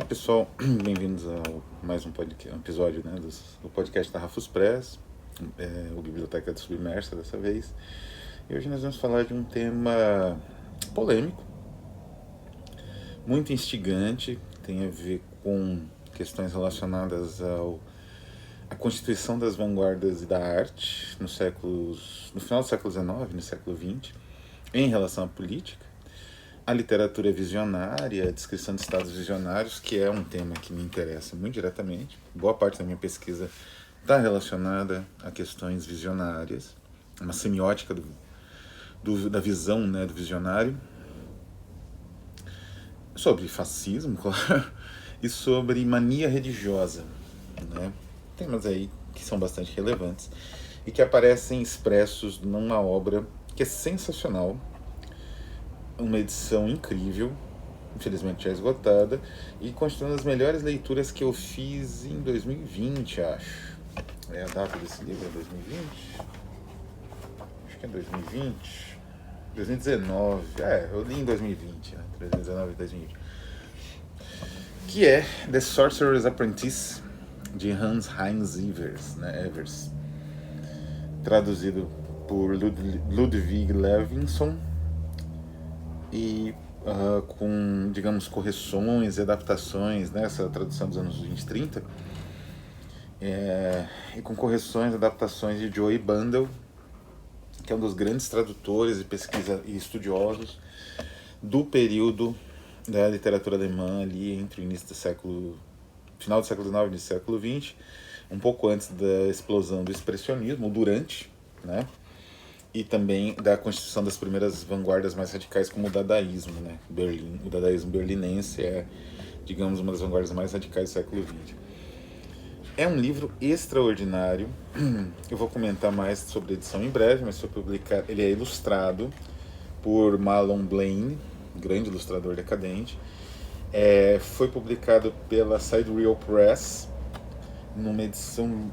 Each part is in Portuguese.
Olá pessoal, bem-vindos a mais um episódio, né, do podcast da Rafus Press, o Biblioteca de Submersa dessa vez. E hoje nós vamos falar de um tema polêmico, muito instigante, tem a ver com questões relacionadas à constituição das vanguardas e da arte no final do século XIX, no século XX, em relação à política. A literatura visionária, a descrição de estados visionários, que é um tema que me interessa muito diretamente. Boa parte da minha pesquisa está relacionada a questões visionárias, uma semiótica da visão, né, do visionário, sobre fascismo, claro, e sobre mania religiosa, né? Temas aí que são bastante relevantes e que aparecem expressos numa obra que é sensacional, uma edição incrível, infelizmente já esgotada, e constituindo as melhores leituras que eu fiz em 2020, acho. É a data desse livro, é 2020? Acho que é 2020. 2019. Eu li em 2020, né? 2019 e 2020. Que é The Sorcerer's Apprentice, de Hans Heinz Evers, né? Traduzido por Ludwig Levinson, e com, digamos, correções e adaptações nessa tradução dos anos 20 e 30, e com correções e adaptações de Joey Bandel, que é um dos grandes tradutores e estudiosos do período da literatura alemã ali entre o início do final do século XIX e início do século XX, um pouco antes da explosão do expressionismo, durante, né? E também da constituição das primeiras vanguardas mais radicais, como o dadaísmo, né? O dadaísmo berlinense é, digamos, uma das vanguardas mais radicais do século XX. É um livro extraordinário. Eu vou comentar mais sobre a edição em breve, mas foi publicado, ele é ilustrado por Mahlon Blaine, grande ilustrador decadente. Foi publicado pela Sidereal Press, numa edição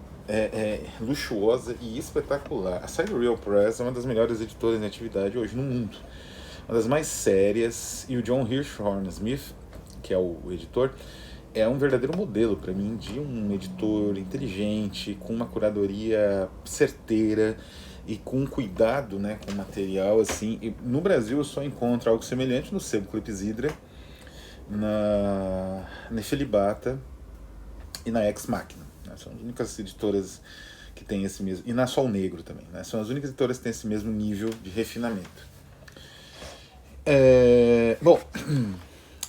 luxuosa e espetacular. A Sidereal Press é uma das melhores editoras em atividade hoje no mundo, uma das mais sérias, e o John Hirschhorn Smith, que é o editor, é um verdadeiro modelo para mim de um editor inteligente, com uma curadoria certeira e com um cuidado, né, com o material assim. E no Brasil eu só encontro algo semelhante no sebo Clepsidra, na Nefelibata e na Ex Machina. São as únicas editoras que têm esse mesmo... E na Sol Negro também, né? São as únicas editoras que têm esse mesmo nível de refinamento. Bom,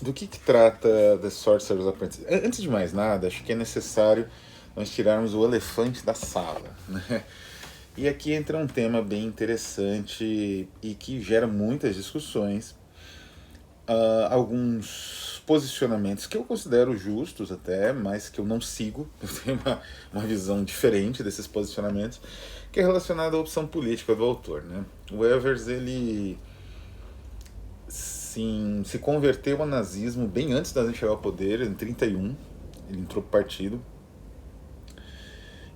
do que trata The Sorcerer's Apprentice? Antes de mais nada, acho que é necessário nós tirarmos o elefante da sala, né? E aqui entra um tema bem interessante e que gera muitas discussões. Alguns posicionamentos que eu considero justos até, mas que eu não sigo. Eu tenho uma visão diferente desses posicionamentos, que é relacionado à opção política do autor, né? O Evers, ele sim, se converteu ao nazismo bem antes da gente chegar ao poder, em 31, ele entrou pro partido.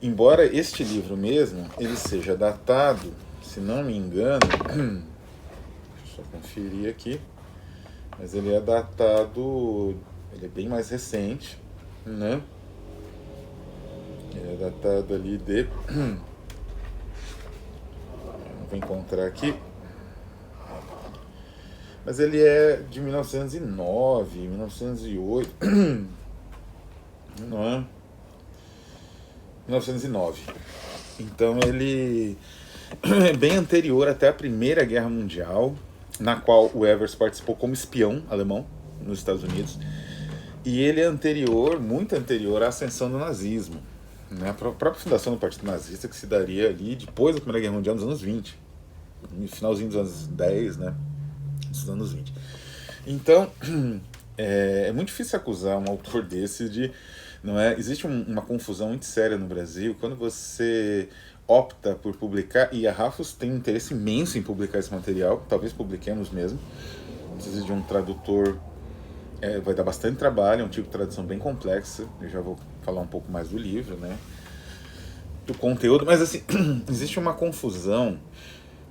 Embora este livro mesmo, ele seja datado, se não me engano, deixa eu só conferir aqui, mas ele é datado, ele é bem mais recente, né? Ele é datado ali de... não vou encontrar aqui, mas ele é de 1909, 1908, não é? 1909. Então ele é bem anterior até a Primeira Guerra Mundial, na qual o Evers participou como espião alemão nos Estados Unidos, e ele é anterior, muito anterior à ascensão do nazismo, né? A própria fundação do Partido Nazista, que se daria ali depois da Primeira Guerra Mundial, nos anos 20, no finalzinho dos anos 10, né? Dos anos 20. Então, é muito difícil acusar um autor desse de... Não é? Existe uma confusão muito séria no Brasil quando você opta por publicar, e a Rafus tem um interesse imenso em publicar esse material, talvez publiquemos mesmo, precisa de um tradutor, vai dar bastante trabalho, é um tipo de tradução bem complexa, eu já vou falar um pouco mais do livro, né, do conteúdo, mas assim, existe uma confusão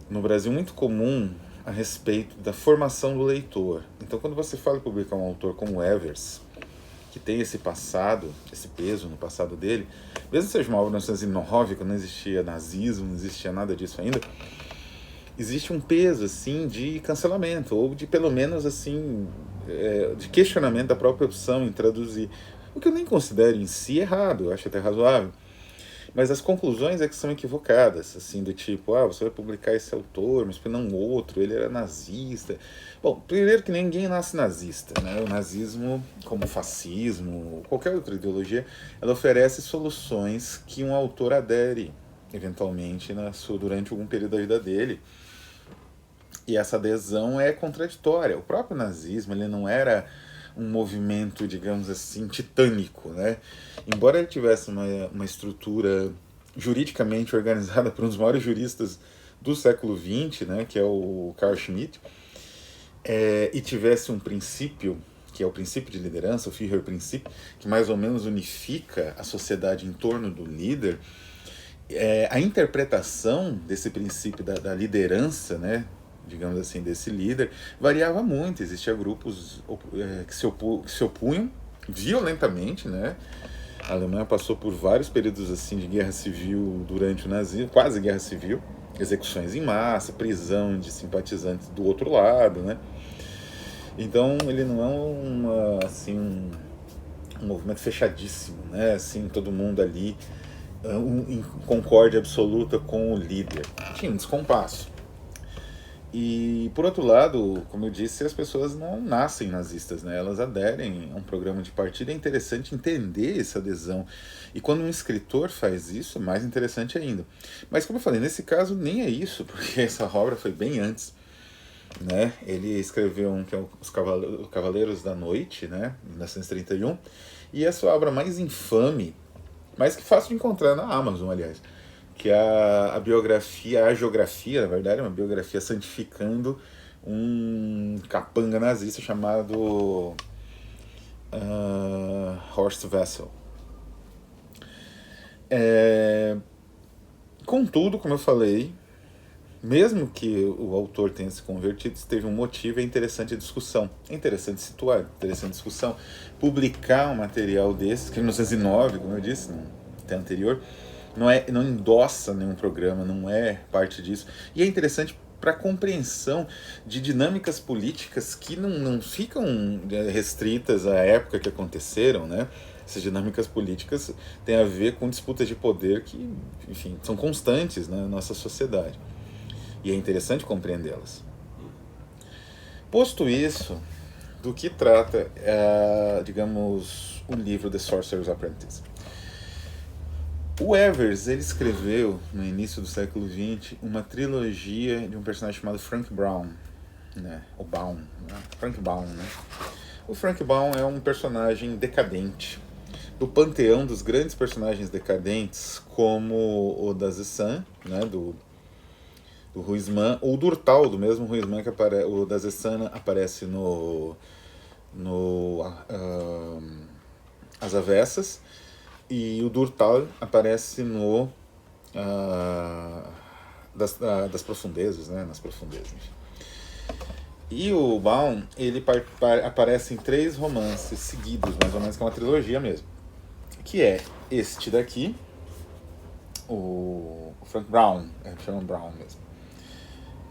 no Brasil muito comum a respeito da formação do leitor. Então quando você fala em publicar um autor como Evers, que tem esse passado, esse peso no passado dele, mesmo que seja uma obra de 1909, quando não existia nazismo, não existia nada disso ainda, existe um peso, assim, de cancelamento, ou de, pelo menos, assim, de questionamento da própria opção em traduzir. O que eu nem considero em si errado, eu acho até razoável. Mas as conclusões é que são equivocadas, assim, do tipo, você vai publicar esse autor, mas não outro, ele era nazista. Bom, primeiro que ninguém nasce nazista, né? O nazismo, como o fascismo, qualquer outra ideologia, ela oferece soluções que um autor adere, eventualmente, durante algum período da vida dele. E essa adesão é contraditória. O próprio nazismo, ele não era um movimento, digamos assim, titânico, né? Embora ele tivesse uma estrutura juridicamente organizada por um dos maiores juristas do século XX, né, que é o Carl Schmitt, e tivesse um princípio, que é o princípio de liderança, o Führerprinzip, que mais ou menos unifica a sociedade em torno do líder, a interpretação desse princípio da liderança, né, digamos assim, desse líder, variava muito. Existiam grupos que se opunham violentamente, né? A Alemanha passou por vários períodos assim de guerra civil durante o nazismo, quase guerra civil, execuções em massa, prisão de simpatizantes do outro lado, né? Então ele não é um movimento fechadíssimo, né? Assim, todo mundo ali em concórdia absoluta com o líder. Tinha um descompasso. E, por outro lado, como eu disse, as pessoas não nascem nazistas, né? Elas aderem a um programa de partido. É interessante entender essa adesão. E quando um escritor faz isso, é mais interessante ainda. Mas, como eu falei, nesse caso nem é isso, porque essa obra foi bem antes, né? Ele escreveu um que é Os Cavaleiros da Noite, né? Em 1931. E a sua obra mais infame, mas que fácil de encontrar na Amazon, aliás, que é a biografia, a geografia, na verdade, uma biografia santificando um capanga nazista chamado Horst Wessel. Contudo, como eu falei, mesmo que o autor tenha se convertido, se teve um motivo, é interessante a discussão. É interessante situar, interessante a discussão. Publicar um material desses, que em 1909, como eu disse, no tempo anterior, não endossa nenhum programa, não é parte disso. E é interessante para a compreensão de dinâmicas políticas que não ficam restritas à época que aconteceram, né? Essas dinâmicas políticas têm a ver com disputas de poder que, enfim, são constantes na nossa sociedade. E é interessante compreendê-las. Posto isso, do que trata, digamos, o livro The Sorcerer's Apprentice? O Evers, ele escreveu, no início do século XX, uma trilogia de um personagem chamado Frank Baum, né? O Baum, né? Frank Baum, né? O Frank Baum é um personagem decadente, do panteão dos grandes personagens decadentes, como o Dazessan, né? Do Huysmans, ou do Durtal, do mesmo Huysmans que aparece. O Dazessan aparece no As Avessas, e o Durtal aparece no das profundezas, né? Nas profundezas. E o Baum, ele aparece em 3 romances seguidos, mais ou menos, que é uma trilogia mesmo. Que é este daqui, o Frank Baum, chama Baum mesmo.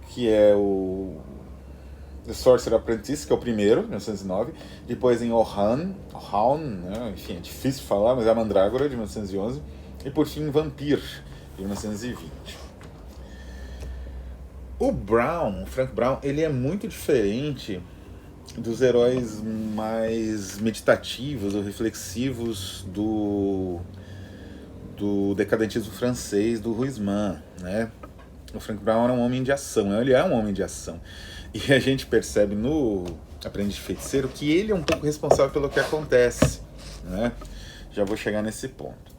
Que é o The Sorcerer Apprentice, que é o primeiro, 1909. Depois em Orhan, né? Enfim, é difícil de falar, mas é a Mandrágora, de 1911. E por fim, Vampir, de 1920. O Frank Baum, ele é muito diferente dos heróis mais meditativos ou reflexivos do decadentismo francês, do Huysmans, né? O Frank Baum era um homem de ação, ele é um homem de ação. E a gente percebe no Aprendiz de Feiticeiro que ele é um pouco responsável pelo que acontece, né? Já vou chegar nesse ponto.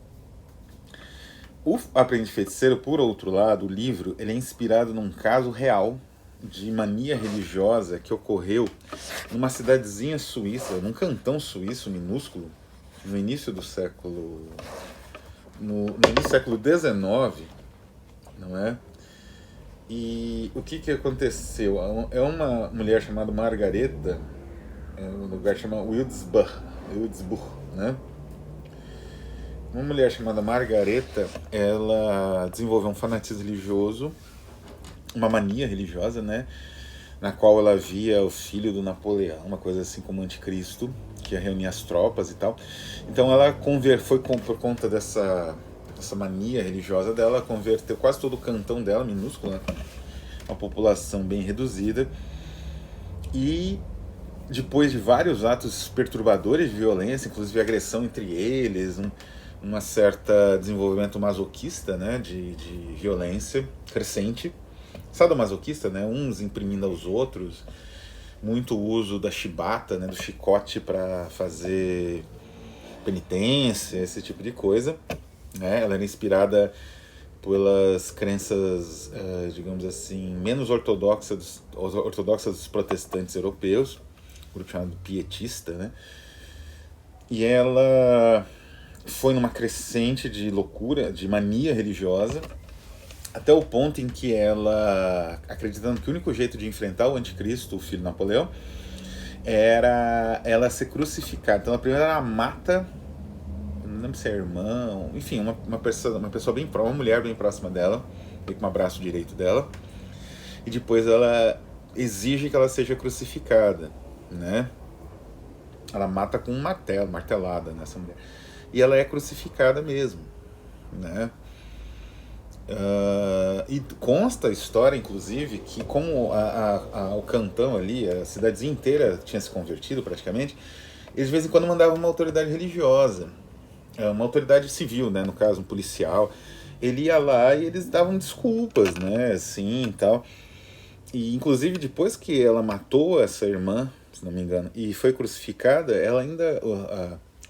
O Aprendiz de Feiticeiro, por outro lado, o livro, ele é inspirado num caso real de mania religiosa que ocorreu numa cidadezinha suíça, num cantão suíço minúsculo, no início do século... No início do século XIX, não é? E o que aconteceu? É uma mulher chamada Margareta, um lugar chamado Wildsburg, né? Uma mulher chamada Margareta, ela desenvolveu um fanatismo religioso, uma mania religiosa, né? Na qual ela via o filho do Napoleão, uma coisa assim como anticristo, que ia reunir as tropas e tal. Então ela por conta dessa mania religiosa dela, converteu quase todo o cantão dela, minúsculo, né? Uma população bem reduzida. E depois de vários atos perturbadores de violência, inclusive agressão entre eles, uma certa desenvolvimento masoquista, né, de violência crescente, sadomasoquista, né, uns imprimindo aos outros, muito uso da chibata, né, do chicote para fazer penitência, esse tipo de coisa, né. Ela era inspirada pelas crenças, digamos assim, menos ortodoxas dos protestantes europeus, um grupo chamado pietista, né? E ela foi numa crescente de loucura, de mania religiosa, até o ponto em que ela, acreditando que o único jeito de enfrentar o anticristo, o filho de Napoleão, era ela ser crucificada. Então, a primeira ela mata, não lembro se é irmão, enfim, uma pessoa bem próxima, uma mulher bem próxima dela, meio com o braço direito dela, e depois ela exige que ela seja crucificada, né? Ela mata com um martelo, martelada nessa mulher. E ela é crucificada mesmo, né? E consta a história, inclusive, que como o cantão ali, a cidadezinha inteira tinha se convertido praticamente, eles de vez em quando mandavam uma autoridade religiosa, uma autoridade civil, né, no caso, um policial. Ele ia lá e eles davam desculpas, né, assim e tal. E inclusive depois que ela matou essa irmã, se não me engano, e foi crucificada, ela ainda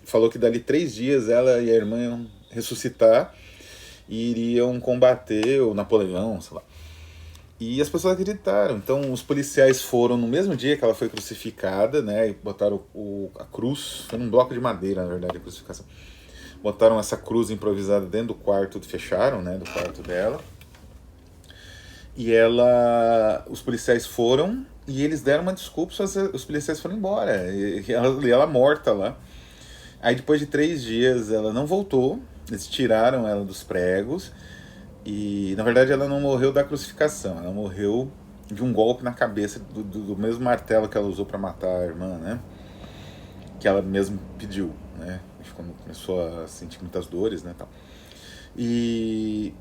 falou que dali 3 dias ela e a irmã iam ressuscitar e iriam combater o Napoleão, sei lá. E as pessoas acreditaram. Então os policiais foram no mesmo dia que ela foi crucificada, né, e botaram a cruz, foi num bloco de madeira, na verdade, a crucificação. Botaram essa cruz improvisada dentro do quarto, fecharam, né, do quarto dela. E os policiais foram e eles deram uma desculpa, os policiais foram embora. E ela morta lá. Aí depois de 3 dias ela não voltou, eles tiraram ela dos pregos. E na verdade ela não morreu da crucificação, ela morreu de um golpe na cabeça do mesmo martelo que ela usou para matar a irmã, né? Que ela mesmo pediu, né? Quando começou a sentir muitas dores, né, tal. E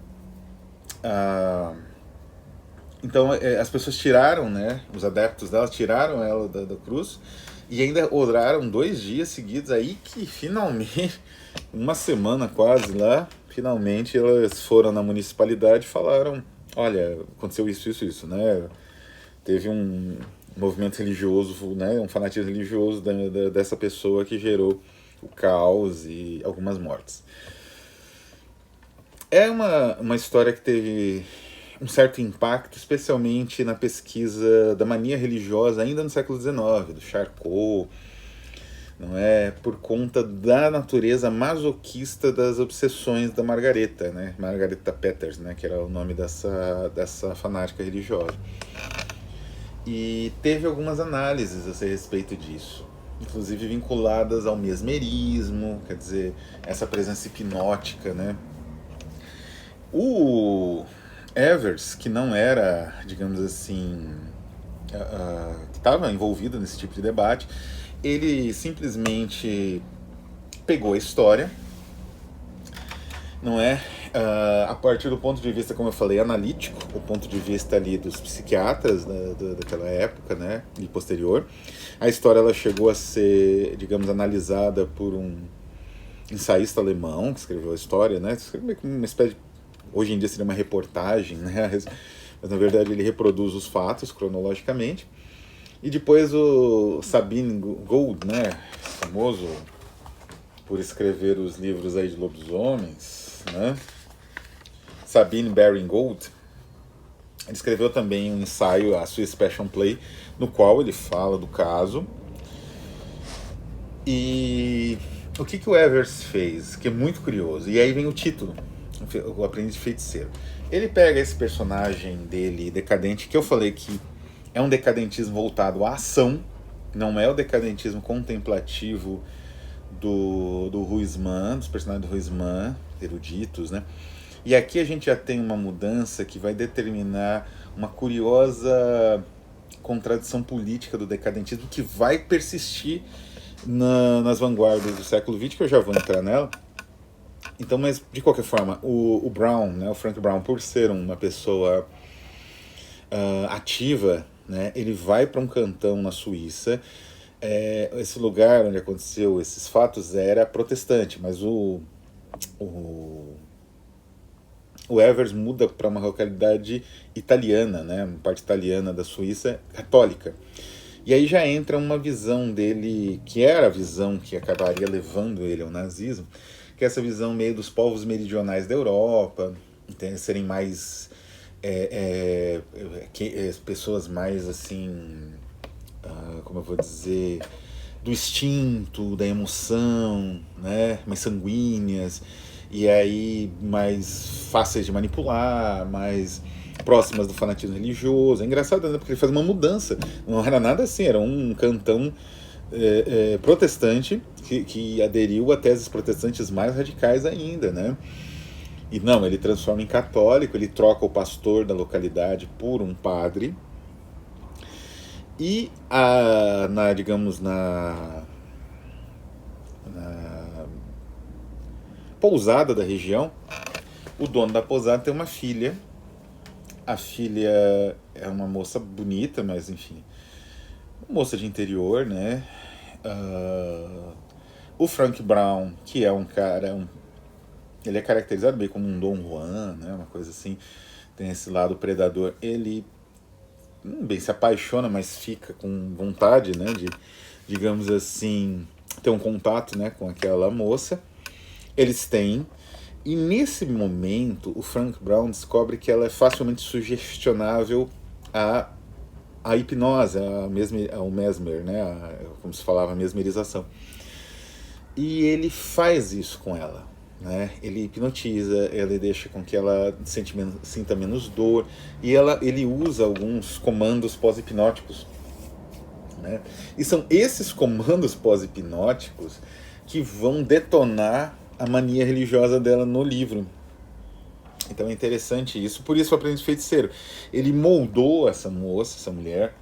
então as pessoas tiraram, né, os adeptos dela tiraram ela da cruz e ainda oraram 2 dias seguidos, aí que finalmente, uma semana quase lá, finalmente elas foram na municipalidade e falaram, olha, aconteceu isso, né, teve um movimento religioso, né, um fanatismo religioso dessa pessoa que gerou o caos e algumas mortes. É uma história que teve um certo impacto, especialmente na pesquisa da mania religiosa ainda no século XIX, do Charcot, não é, por conta da natureza masoquista das obsessões da Margareta, né, Margareta Peters, né, que era o nome dessa fanática religiosa. E teve algumas análises a respeito disso, inclusive vinculadas ao mesmerismo, quer dizer, essa presença hipnótica, né. O Evers, que não era, digamos assim, que estava envolvido nesse tipo de debate, ele simplesmente pegou a história, não é? A partir do ponto de vista, como eu falei, analítico, o ponto de vista ali dos psiquiatras daquela época, né, e posterior. A história ela chegou a ser, digamos, analisada por um ensaísta alemão que escreveu a história, né? Escreveu uma espécie de, hoje em dia seria uma reportagem, né? Mas na verdade ele reproduz os fatos cronologicamente. E depois o Sabine Gould, né, famoso por escrever os livros aí de lobisomens, né? Sabine Baring Gould, ele escreveu também um ensaio, a Swiss Passion Play, no qual ele fala do caso. E o que o Evers fez, que é muito curioso, e aí vem o título, O Aprendiz de Feiticeiro. Ele pega esse personagem dele decadente, que eu falei que é um decadentismo voltado à ação, não é o decadentismo contemplativo do Huysmans, dos personagens do Huysmans, eruditos, né? E aqui a gente já tem uma mudança que vai determinar uma curiosa contradição política do decadentismo que vai persistir nas vanguardas do século XX, que eu já vou entrar nela. Então, mas de qualquer forma, o Brown, né, o Frank Brown, por ser uma pessoa ativa, né, ele vai para um cantão na Suíça. Esse lugar onde aconteceu esses fatos era protestante, mas o Evers muda para uma localidade italiana, né, uma parte italiana da Suíça, católica. E aí já entra uma visão dele, que era a visão que acabaria levando ele ao nazismo, que é essa visão meio dos povos meridionais da Europa, serem mais pessoas mais assim, como eu vou dizer, do instinto, da emoção, né, mais sanguíneas, e aí mais fáceis de manipular, mais próximas do fanatismo religioso. É engraçado, né, porque ele faz uma mudança, não era nada assim, era um cantão protestante que aderiu a teses protestantes mais radicais ainda, né? E não, ele transforma em católico, ele troca o pastor da localidade por um padre. E digamos, na pousada da região, o dono da pousada tem uma filha. A filha é uma moça bonita, mas enfim, uma moça de interior, né? O Frank Brown, que é um cara, ele é caracterizado bem como um Dom Juan, né? Uma coisa assim, tem esse lado predador. Ele bem se apaixona, mas fica com vontade, né, de, digamos assim, ter um contato, né, com aquela moça. Eles têm, e nesse momento o Frank Brown descobre que ela é facilmente sugestionável à hipnose, ao mesmer, né, como se falava, a mesmerização. E ele faz isso com ela, né? Ele hipnotiza, ele deixa com que ela sinta menos dor, e ele usa alguns comandos pós-hipnóticos, né? E são esses comandos pós-hipnóticos que vão detonar a mania religiosa dela no livro. Então é interessante isso. Por isso o Aprendiz de Feiticeiro, ele moldou essa moça, essa mulher,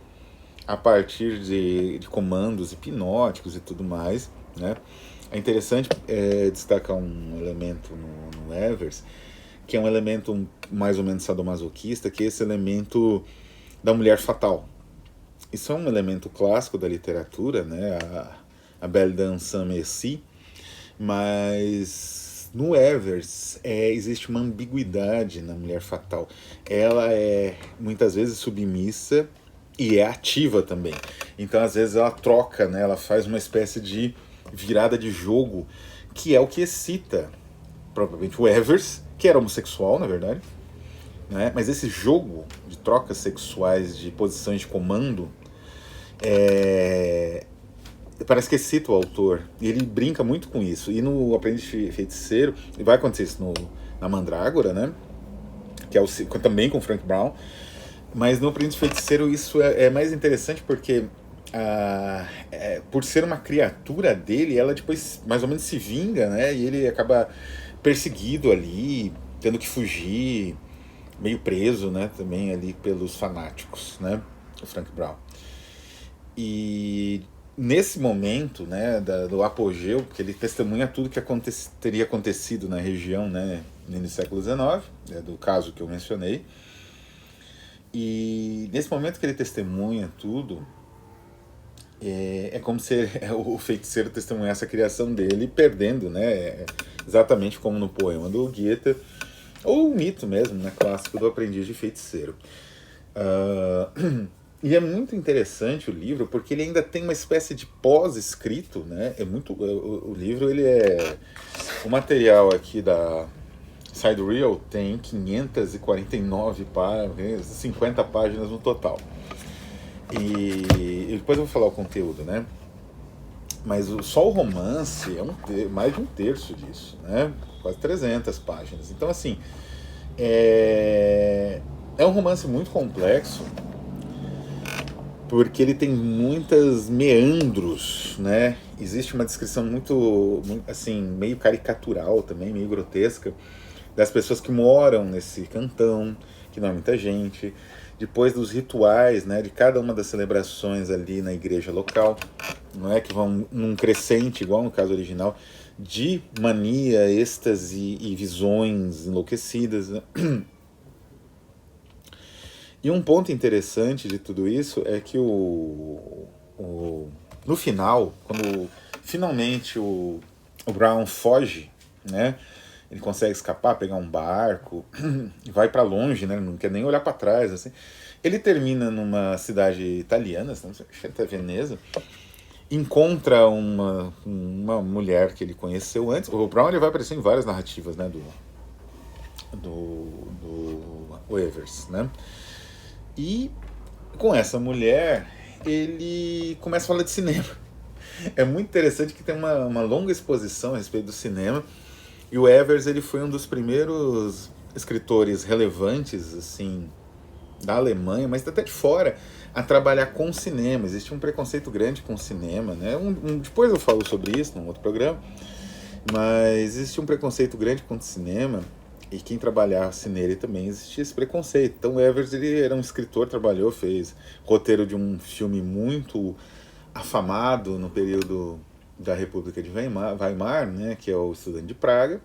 a partir de comandos hipnóticos e tudo mais, né? É interessante destacar um elemento no Evers, que é um elemento mais ou menos sadomasoquista, que é esse elemento da mulher fatal. Isso é um elemento clássico da literatura, né? A Belle d'un Sans-Merci, mas no Evers existe uma ambiguidade na mulher fatal. Ela é muitas vezes submissa e é ativa também. Então às vezes ela troca, né? Ela faz uma espécie de virada de jogo, que é o que excita provavelmente o Evers, que era homossexual na verdade, né? Mas esse jogo de trocas sexuais, de posições de comando, parece que excita o autor, e ele brinca muito com isso. E no Aprendiz de Feiticeiro, e vai acontecer isso na Mandrágora, né, que é também com Frank Brown, mas no Aprendiz de Feiticeiro isso é mais interessante porque por ser uma criatura dele, ela depois mais ou menos se vinga, né, e ele acaba perseguido ali, tendo que fugir, meio preso, né, também ali pelos fanáticos, né, o Frank Brown. E nesse momento, né, do apogeu, que ele testemunha tudo que teria acontecido na região, né, no século XIX, do caso que eu mencionei. E nesse momento que ele testemunha tudo, é como se o feiticeiro testemunhasse a criação dele, perdendo, né, exatamente como no poema do Goethe, ou o mito mesmo, né, clássico do Aprendiz de Feiticeiro. E é muito interessante o livro, porque ele ainda tem uma espécie de pós-escrito, né? O livro, ele é... O material aqui da Sidereal tem 549 páginas, 50 páginas no total. E depois eu vou falar o conteúdo, né? Mas só o romance é mais de um terço disso, né? Quase 300 páginas. Então, assim, é um romance muito complexo, porque ele tem muitas meandros, né? Existe uma descrição assim, meio caricatural também, meio grotesca, das pessoas que moram nesse cantão, que não é muita gente, depois dos rituais, né, de cada uma das celebrações ali na igreja local, não é, que vão num crescente, igual no caso original, de mania, êxtase e visões enlouquecidas, né? E um ponto interessante de tudo isso é que no final, quando finalmente o Brown foge, né? Ele consegue escapar, pegar um barco, vai para longe, né? Não quer nem olhar para trás, assim. Ele termina numa cidade italiana, acho que até Veneza, encontra uma mulher que ele conheceu antes. O Brown ele vai aparecer em várias narrativas, né? Do Evers, né? E com essa mulher ele começa a falar de cinema. É muito interessante que tem uma longa exposição a respeito do cinema. E o Evers ele foi um dos primeiros escritores relevantes assim da Alemanha, mas até de fora, a trabalhar com cinema. Existe um preconceito grande com cinema, né? Depois eu falo sobre isso num outro programa, mas existe um preconceito grande com cinema, e quem trabalhasse nele também existia esse preconceito. Então o Evers ele era um escritor, trabalhou, fez roteiro de um filme muito afamado no período da República de Weimar, né, que é o Estudante de Praga.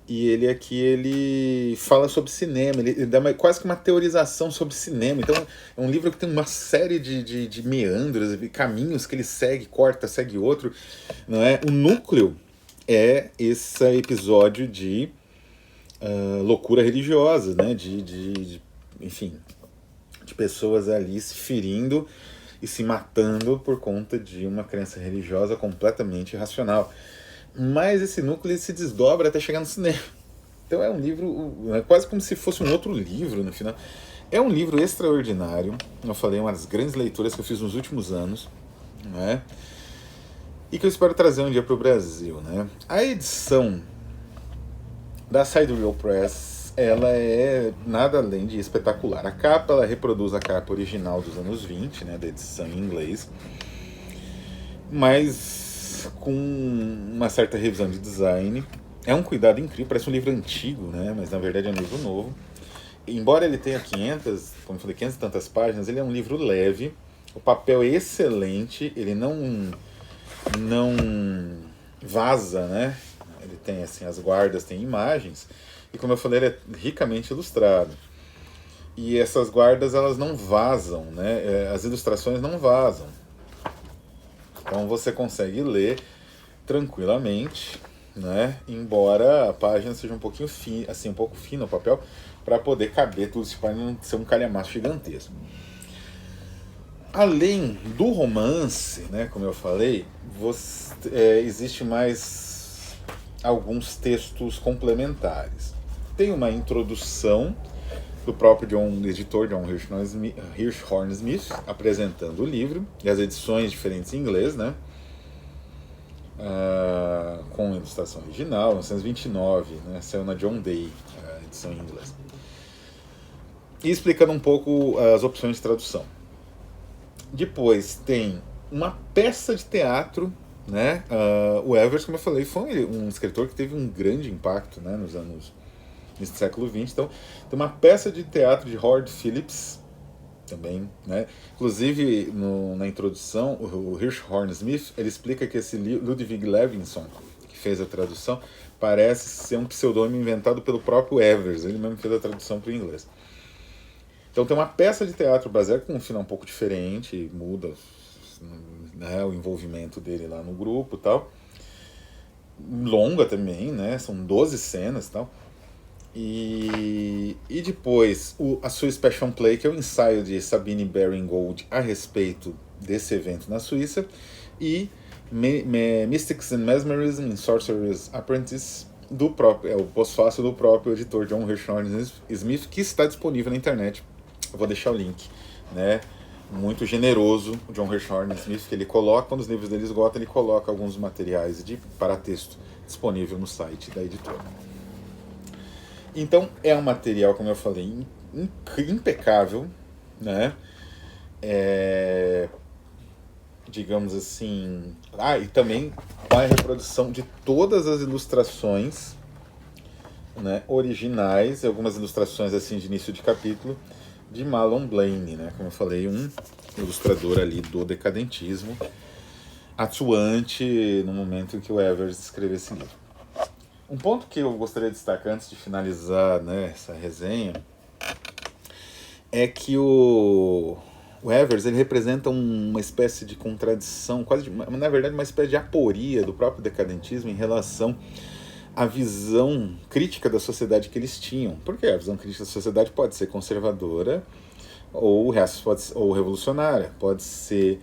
E ele aqui ele fala sobre cinema, ele dá quase que uma teorização sobre cinema. Então é um livro que tem uma série de meandros, de caminhos que ele segue, corta, segue outro, não é? O núcleo é esse episódio de loucura religiosa, né? Enfim, de pessoas ali se ferindo e se matando por conta de uma crença religiosa completamente irracional. Mas esse núcleo se desdobra até chegar no cinema. Então é um livro, é quase como se fosse um outro livro no final. É um livro extraordinário. Eu falei, uma das grandes leituras que eu fiz nos últimos anos, né? E que eu espero trazer um dia para o Brasil, né? A edição da Sidereal Press, ela é nada além de espetacular. A capa, ela reproduz a capa original dos anos 20, né, da edição em inglês, mas com uma certa revisão de design. É um cuidado incrível, parece um livro antigo, né, mas na verdade é um livro novo. Embora ele tenha 500, como eu falei, 500 e tantas páginas, ele é um livro leve, o papel é excelente, ele não vaza, né? Ele tem assim, as guardas têm imagens, e como eu falei, ele é ricamente ilustrado. E essas guardas, elas não vazam, né? As ilustrações não vazam. Então você consegue ler tranquilamente, né? Embora a página seja um pouquinho fina, assim, um pouco fina o papel, para poder caber tudo isso, para não ser um calhamaço gigantesco. Além do romance, né, como eu falei, existe mais alguns textos complementares. Tem uma introdução do próprio editor John Hirschhorn Smith, apresentando o livro e as edições diferentes em inglês, né, com ilustração original, 1929, né, saiu na John Day, a edição em inglês. E explicando um pouco as opções de tradução. Depois tem uma peça de teatro, né? O Evers, como eu falei, foi um escritor que teve um grande impacto, né, nesse século XX. Então, tem uma peça de teatro de Howard Phillips também, né? Inclusive, na introdução, o Hirschhorn Smith, ele explica que esse Ludwig Levinson, que fez a tradução, parece ser um pseudônimo inventado pelo próprio Evers. Ele mesmo fez a tradução para o inglês. Então tem uma peça de teatro baseada com um final um pouco diferente, muda, né, o envolvimento dele lá no grupo e tal. Longa também, né? São 12 cenas e tal. E depois a Swiss Passion Play, que é o ensaio de Sabine Baring-Gould a respeito desse evento na Suíça. E Mystics and Mesmerism in Sorcerer's Apprentice, o pós-fácil do próprio editor John Hirschhorn Smith, que está disponível na internet. Eu vou deixar o link, né? Muito generoso o John Hirschhorn Smith, que ele coloca, quando os livros dele esgotam, ele coloca alguns materiais de paratexto disponível no site da editora. Então é um material, como eu falei, impecável, né? digamos assim... e também a reprodução de todas as ilustrações, né, originais, algumas ilustrações assim de início de capítulo, de Mahlon Blaine, né, como eu falei, um ilustrador ali do decadentismo, atuante no momento em que o Evers escreveu esse livro. Um ponto que eu gostaria de destacar antes de finalizar, né, essa resenha é que o Evers ele representa uma espécie de contradição, na verdade uma espécie de aporia do próprio decadentismo em relação à visão crítica da sociedade que eles tinham. Porque a visão crítica da sociedade pode ser conservadora ou revolucionária, pode ser,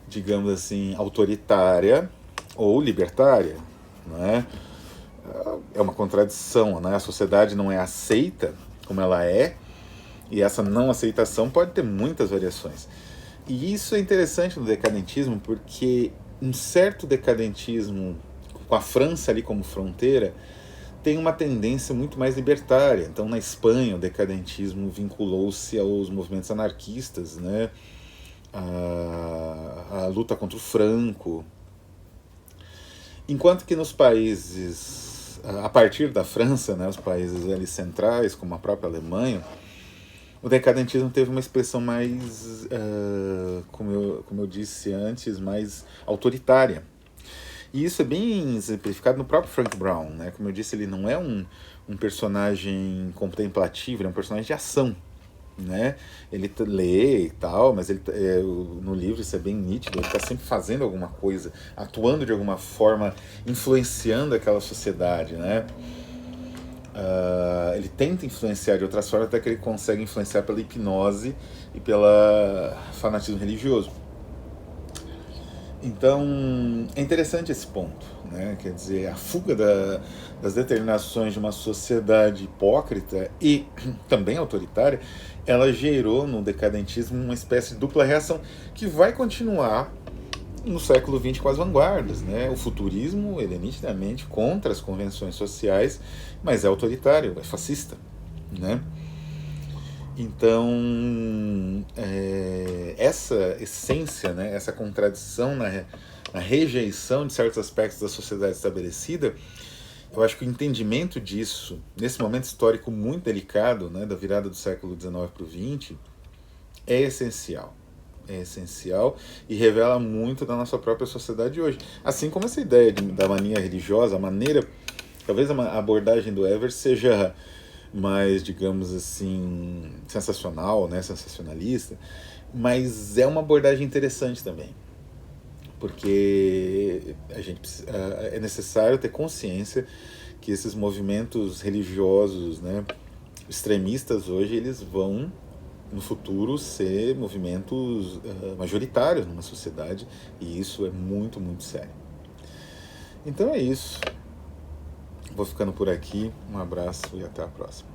digamos assim, autoritária ou libertária, né? É uma contradição, né? A sociedade não é aceita como ela é, e essa não aceitação pode ter muitas variações. E isso é interessante no decadentismo, porque um certo decadentismo, com a França ali como fronteira, tem uma tendência muito mais libertária. Então, na Espanha, o decadentismo vinculou-se aos movimentos anarquistas, né? A luta contra o Franco. Enquanto que nos países, a partir da França, né, os países ali centrais, como a própria Alemanha, o decadentismo teve uma expressão mais, como eu disse antes, mais autoritária. E isso é bem exemplificado no próprio Frank Brown, né? Como eu disse, ele não é um personagem contemplativo, ele é um personagem de ação, né? Ele lê e tal, mas no livro isso é bem nítido, ele está sempre fazendo alguma coisa, atuando de alguma forma, influenciando aquela sociedade, né? Ele tenta influenciar de outras formas, até que ele consegue influenciar pela hipnose e pelo fanatismo religioso. Então, é interessante esse ponto, né? Quer dizer, a fuga das determinações de uma sociedade hipócrita e também autoritária, ela gerou no decadentismo uma espécie de dupla reação que vai continuar no século XX com as vanguardas, né? O futurismo, ele é nitidamente contra as convenções sociais, mas é autoritário, é fascista, né? Então, essa essência, né, essa contradição na rejeição de certos aspectos da sociedade estabelecida, eu acho que o entendimento disso, nesse momento histórico muito delicado, né, da virada do século XIX para o XX, é essencial. É essencial e revela muito da nossa própria sociedade hoje. Assim como essa ideia da mania religiosa, a maneira, talvez a abordagem do Evers seja mais, digamos assim, sensacional, né, sensacionalista, mas é uma abordagem interessante também, porque é necessário ter consciência que esses movimentos religiosos, né, extremistas hoje, eles vão no futuro ser movimentos majoritários numa sociedade, e isso é muito, muito sério. Então é isso. Vou ficando por aqui. Um abraço e até a próxima.